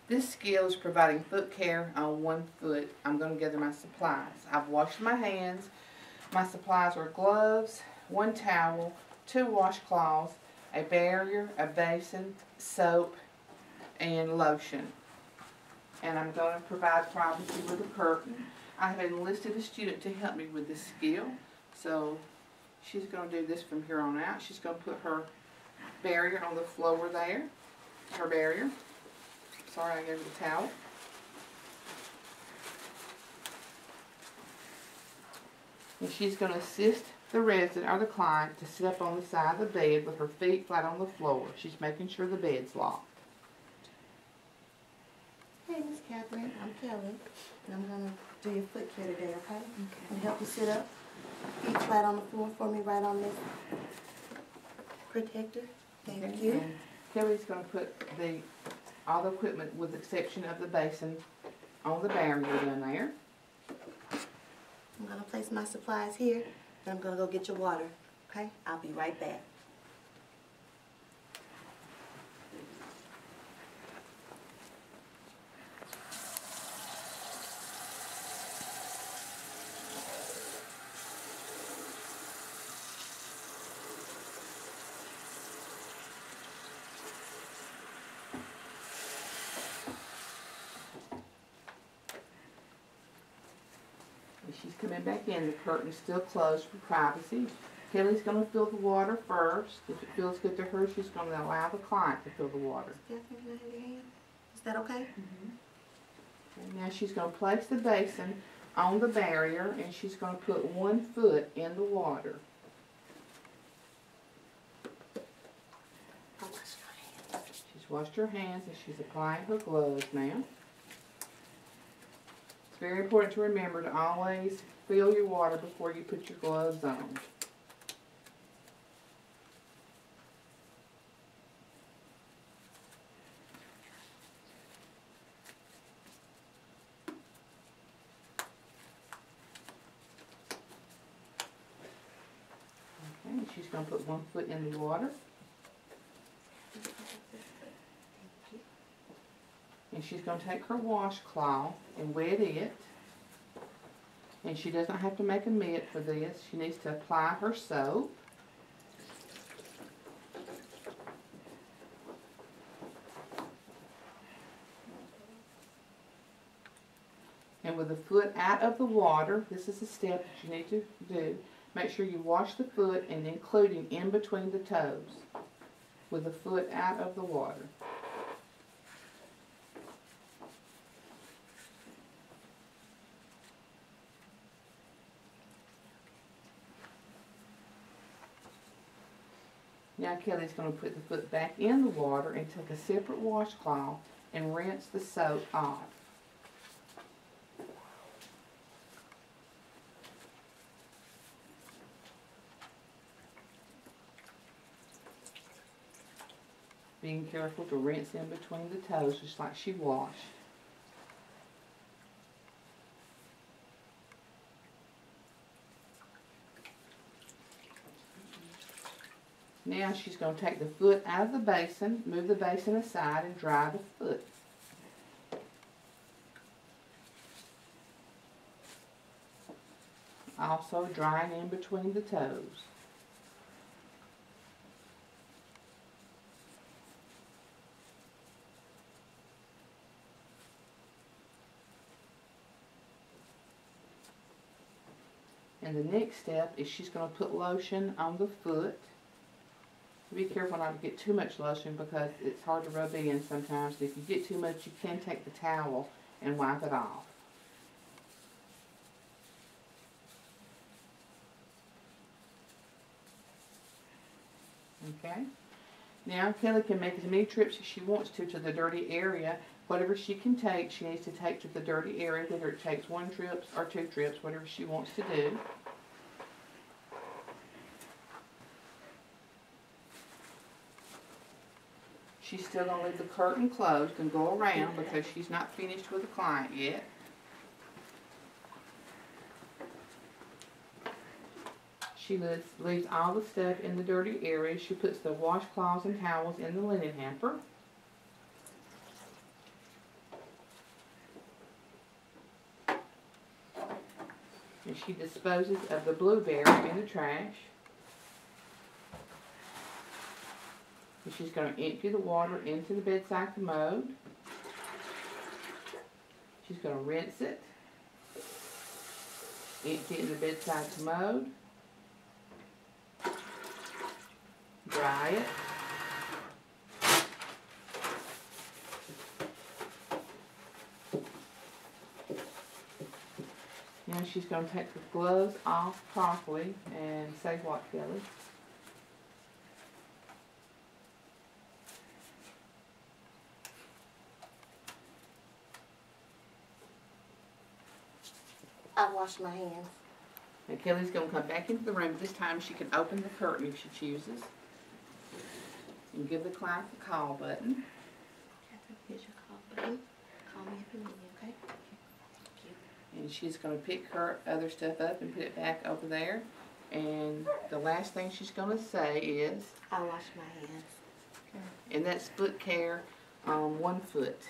This skill is providing foot care on one foot. I'm going to gather my supplies. I've washed my hands. My supplies are gloves, one towel, 2 washcloths, a barrier, a basin, soap, and lotion. And I'm going to provide privacy with a curtain. I have enlisted a student to help me with this skill. So she's going to do this from here on out. She's going to put her barrier on the floor there. Her barrier. Sorry, I gave her the towel. And she's going to assist the resident or the client to sit up on the side of the bed with her feet flat on the floor. She's making sure the bed's locked. Hey, Miss Catherine, I'm Kelly, and I'm going to do your foot care today, okay? And help you sit up, feet flat on the floor for me, right on this protector. Thank you. And Kelly's going to put all the equipment, with the exception of the basin, on the barrier down there. I'm going to place my supplies here, and I'm going to go get your water, okay? I'll be right back. And she's coming back in. The curtain's still closed for privacy. Kelly's going to fill the water first. If it feels good to her, she's going to allow the client to fill the water. Catherine, can I have your hand? Is that okay? And now she's going to place the basin on the barrier, and she's going to put 1 foot in the water. I'll wash your hands. She's washed her hands and she's applying her gloves now. It's very important to remember to always fill your water before you put your gloves on. Okay, she's going to put 1 foot in the water. And she's going to take her washcloth and wet it. And she doesn't have to make a mitt for this. She needs to apply her soap. And with the foot out of the water, this is a step that you need to do. Make sure you wash the foot and including in between the toes with the foot out of the water. Now Kelly's going to put the foot back in the water and take a separate washcloth and rinse the soap off. Being careful to rinse in between the toes just like she washed. Now she's going to take the foot out of the basin, move the basin aside, and dry the foot. Also drying in between the toes. And the next step is she's going to put lotion on the foot. Be careful not to get too much lotion because it's hard to rub in sometimes. If you get too much, you can take the towel and wipe it off. Okay? Now Kelly can make as many trips as she wants to the dirty area. Whatever she can take, she needs to take to the dirty area, whether it takes 1 trip or 2 trips, whatever she wants to do. She's still going to leave the curtain closed and go around because she's not finished with the client yet. She leaves all the stuff in the dirty area. She puts the washcloths and towels in the linen hamper. And she disposes of the blueberry in the trash. And she's going to empty the water into the bedside commode. She's going to rinse it. Empty it in the bedside commode. Dry it. Now she's going to take the gloves off properly and say what, Kelly? I wash my hands. And Kelly's going to come back into the room. This time she can open the curtain if she chooses. And give the client the call button. Catherine, here's your call button. Call me if you need me, okay? Thank you. And she's going to pick her other stuff up and put it back over there. And the last thing she's going to say is, I wash my hands. and that's Footcare on 1 foot.